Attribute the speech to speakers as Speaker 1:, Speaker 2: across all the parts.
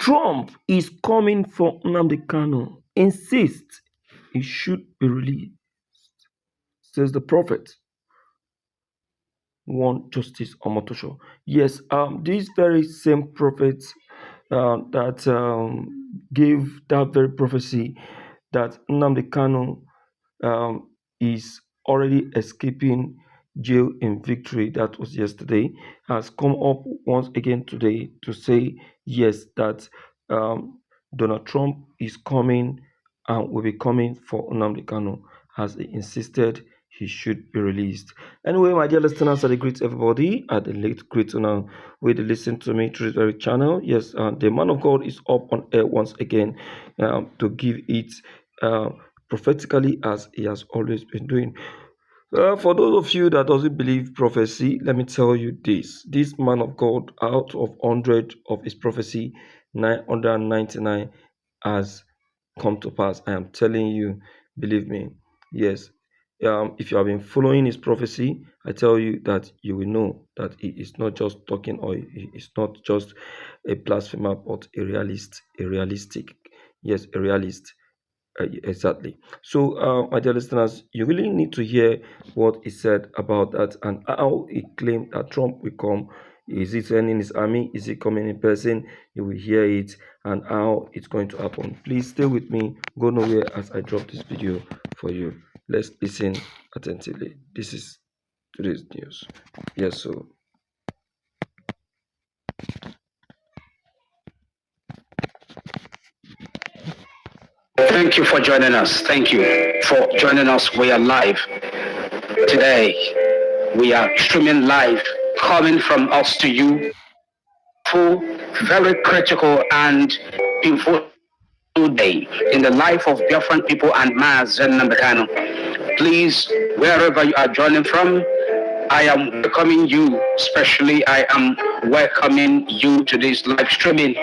Speaker 1: Trump is coming for Nnamdi Kanu, insists he should be released, says the prophet. One Justice Omotosho. Yes, these very same prophets that gave that very prophecy that Nnamdi Kanu is already escaping jail in victory, that was yesterday, has come up once again today to say yes, that Donald Trump is coming and will be coming for Nnamdi Kanu, as he insisted he should be released. Anyway, my dear listeners, I greet everybody at the late great now with listen to me through this very channel. Yes, the man of God is up on air once again to give it prophetically, as he has always been doing. For those of you that doesn't believe prophecy, let me tell you this: this man of God, out of 100 of his prophecy, 999 has come to pass. I am telling you, believe me. Yes, if you have been following his prophecy, I tell you that you will know that he is not just talking, or he is not just a blasphemer, but a realist, a realistic. Yes, a realist. Exactly. So, my dear listeners, you really need to hear what he said about that and how he claimed that Trump will come. Is he sending his army? Is he coming in person? You will hear it and how it's going to happen. Please stay with me. Go nowhere as I drop this video for you. Let's listen attentively. This is today's news. Yes, so.
Speaker 2: Thank you for joining us. Thank you for joining us. We are live today. We are streaming live, coming from us to you. Full, very critical and painful day in the life of Biafran people and Maz and Nnamdi Kanu. Please, wherever you are joining from, I am welcoming you. Especially, I am welcoming you to this live streaming.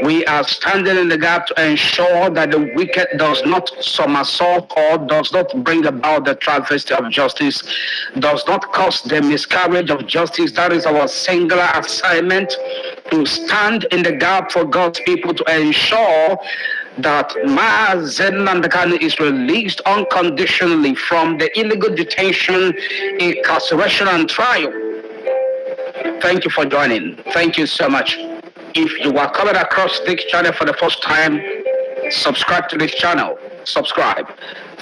Speaker 2: We are standing in the gap to ensure that the wicked does not somersault or does not bring about the travesty of justice, does not cause the miscarriage of justice. That is our singular assignment, to stand in the gap for God's people to ensure that Nnamdi Kanu is released unconditionally from the illegal detention, incarceration, and trial. Thank you for joining. Thank you so much. If you are coming across this channel for the first time, subscribe to this channel. Subscribe.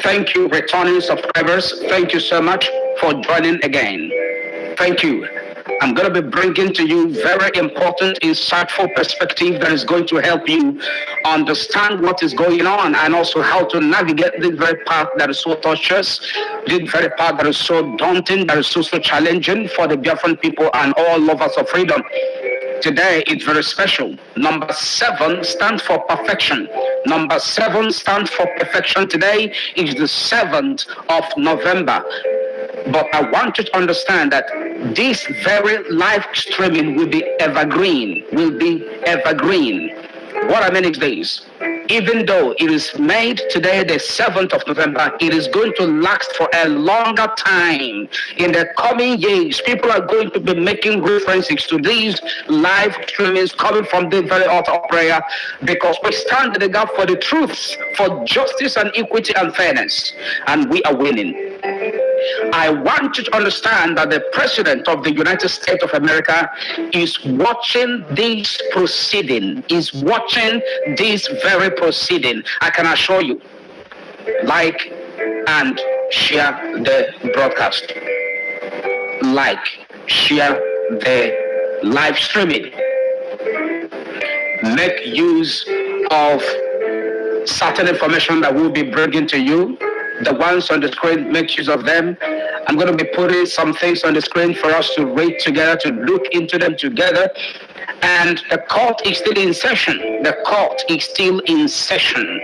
Speaker 2: Thank you, returning subscribers. Thank you so much for joining again. Thank you. I'm going to be bringing to you very important, insightful perspective that is going to help you understand what is going on and also how to navigate this very path that is so tortuous, this very path that is so daunting, that is so challenging for the Biafran people and all lovers of freedom. Today it's very special. Number 7 stands for perfection. Number 7 stands for perfection. Today is the 7th of November. But I want you to understand that this very live streaming will be evergreen. What I mean is this: even though it is made today the 7th of November, it is going to last for a longer time. In the coming years, people are going to be making references to these live streamings coming from the very altar of prayer, because we stand in the gap for the truths, for justice and equity and fairness, and we are winning. I want you to understand that the President of the United States of America is watching this proceeding, is watching this very proceeding. I can assure you. Like and share the broadcast. Like, share the live streaming. Make use of certain information that we'll be bringing to you. The ones on the screen, make use of them. I'm going to be putting some things on the screen for us to read together, to look into them together. And the court is still in session. The court is still in session.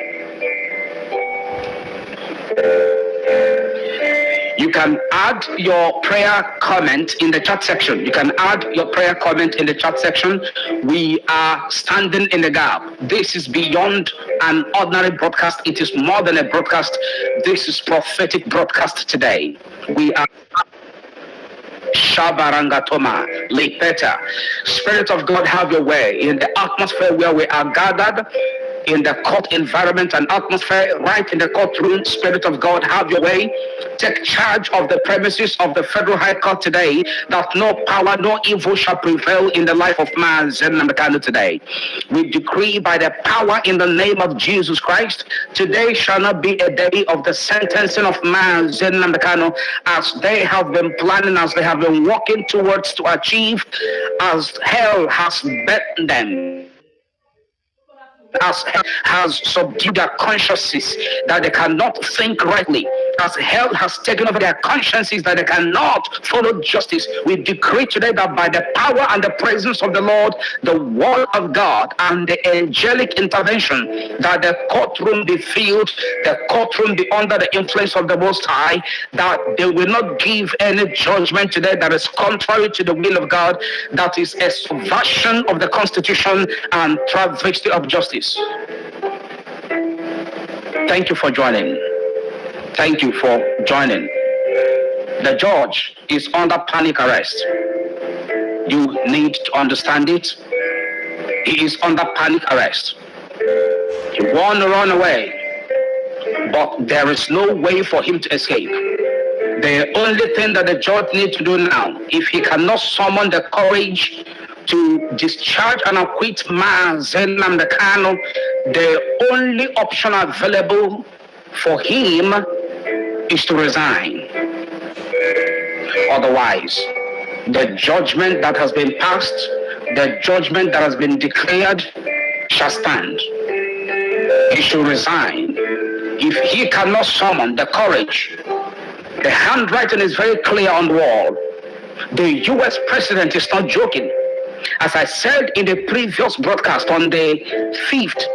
Speaker 2: You can add your prayer comment in the chat section. You can add your prayer comment in the chat section. We are standing in the gap. This is beyond an ordinary broadcast. It is more than a broadcast. This is prophetic broadcast today. We are Shabarangatoma, Lepeta. Spirit of God, have your way in the atmosphere where we are gathered, in the court environment and atmosphere, right in the courtroom. Spirit of God, have your way. Take charge of the premises of the Federal High Court today, that no power, no evil shall prevail in the life of man Nnamdi today. We decree by the power in the name of Jesus Christ, today shall not be a day of the sentencing of man Nnamdi, as they have been planning, as they have been working towards to achieve, as hell has bent them, as hell has subdued their consciences that they cannot think rightly, as hell has taken over their consciences that they cannot follow justice. We decree today that by the power and the presence of the Lord, the word of God and the angelic intervention, that the courtroom be filled, the courtroom be under the influence of the Most High, that they will not give any judgment today that is contrary to the will of God, that is a subversion of the Constitution and travesty of justice. Thank you for joining. Thank you for joining. The judge is under panic arrest. You need to understand it. He is under panic arrest. He wants to run away, but there is no way for him to escape. The only thing that the judge needs to do now, if he cannot summon the courage to discharge and acquit Nnamdi Kanu, the only option available for him is to resign. Otherwise, the judgment that has been passed, the judgment that has been declared shall stand. He should resign. If he cannot summon the courage, the handwriting is very clear on the wall. The US president is not joking. As I said in the previous broadcast on the 5th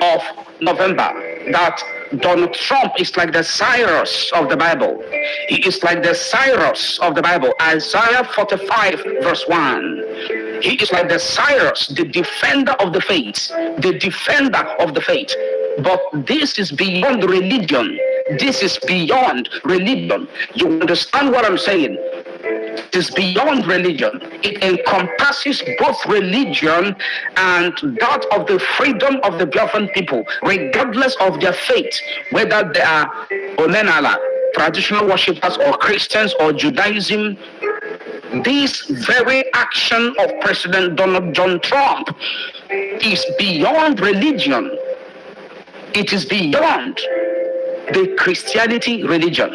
Speaker 2: of November, that Donald Trump is like the Cyrus of the Bible. He is like the Cyrus of the Bible. Isaiah 45 verse 1. He is like the Cyrus, the defender of the faith. The defender of the faith. But this is beyond religion. This is beyond religion. You understand what I'm saying? It is beyond religion. It encompasses both religion and that of the freedom of the Biafran people, regardless of their faith, whether they are Omenala, traditional worshippers, or Christians, or Judaism. This very action of President Donald John Trump is beyond religion. It is beyond the Christianity religion.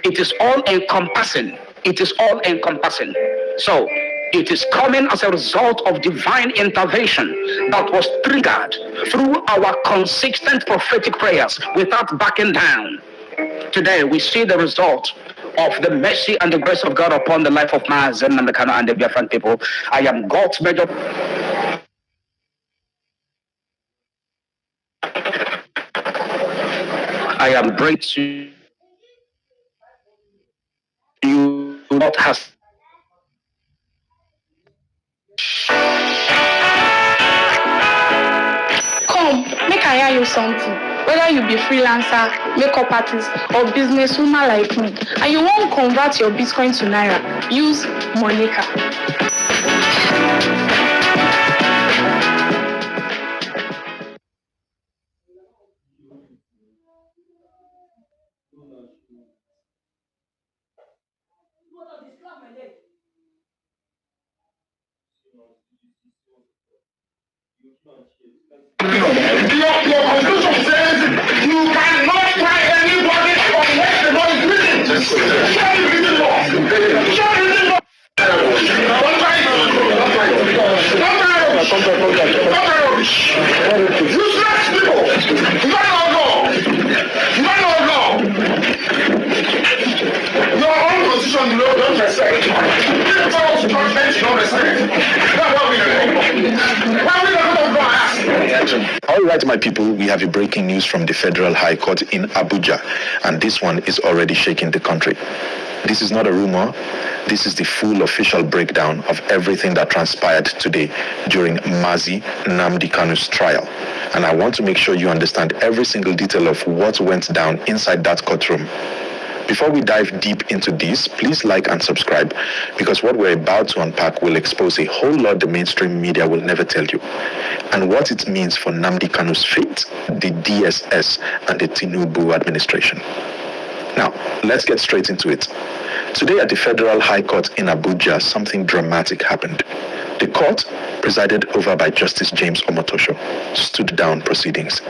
Speaker 2: It is all encompassing. It is all encompassing. So it is coming as a result of divine intervention that was triggered through our consistent prophetic prayers without backing down. Today we see the result of the mercy and the grace of God upon the life of Nnamdi and the Biafran people. I am God's major. I am great to you. Not has.
Speaker 3: Come, make I hear you something. Whether you be freelancer, makeup artist, or businesswoman like me, and you won't convert your Bitcoin to Naira, use Monica.
Speaker 2: Your conclusion says you cannot try anybody unless the Lord is written. Show you written law. Show you written law. Don't try it. Don't try it. Useless people. You don't know law. You don't know law. Your own position you don't respect. People's judgment you don't respect. That's what we do. Why we don't go ask?
Speaker 4: All right, my people, we have a breaking news from the Federal High Court in Abuja, and this one is already shaking the country. This is not a rumor. This is the full official breakdown of everything that transpired today during Mazi Nnamdi Kanu's trial. And I want to make sure you understand every single detail of what went down inside that courtroom. Before we dive deep into this, please like and subscribe because what we're about to unpack will expose a whole lot the mainstream media will never tell you and what it means for Nnamdi Kanu's fate, the DSS, and the Tinubu administration. Now, let's get straight into it. Today at the Federal High Court in Abuja, something dramatic happened. The court, presided over by Justice James Omotosho, stood down proceedings,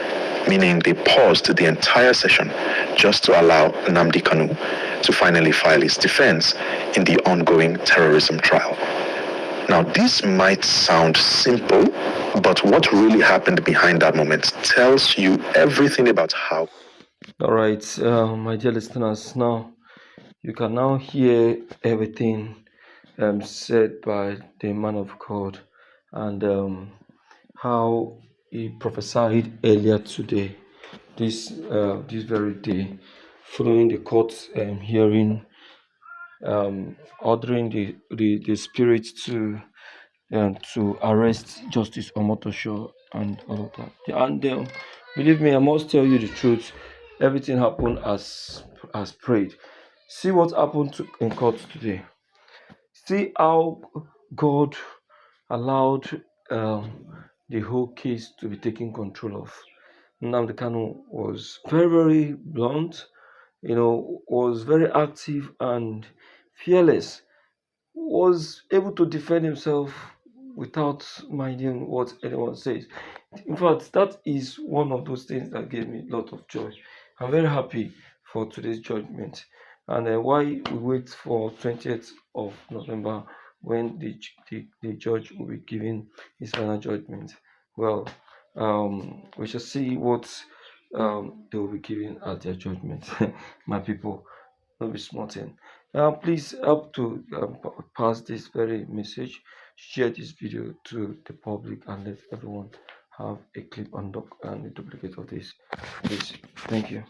Speaker 4: meaning they paused the entire session just to allow Nnamdi Kanu to finally file his defense in the ongoing terrorism trial. Now, this might sound simple, but what really happened behind that moment tells you everything about how.
Speaker 1: All right, my dear listeners, now you can now hear everything said by the man of God and how he prophesied earlier today, this very day, following the court hearing, ordering the spirit to arrest Justice Omotosho and all of that. And believe me, I must tell you the truth. Everything happened as prayed. See what happened in court today. See how God allowed the whole case to be taken control of. Nnamdi Kanu was very, very blunt, was very active and fearless, was able to defend himself without minding what anyone says. In fact, that is one of those things that gave me a lot of joy. I'm very happy for today's judgment. And why we wait for 20th of November when the judge will be giving his final judgment. Well, we shall see what they will be giving at their judgment. My people, don't be smarting. Please help to pass this very message, share this video to the public, and let everyone have a clip and a duplicate of this. Please, thank you.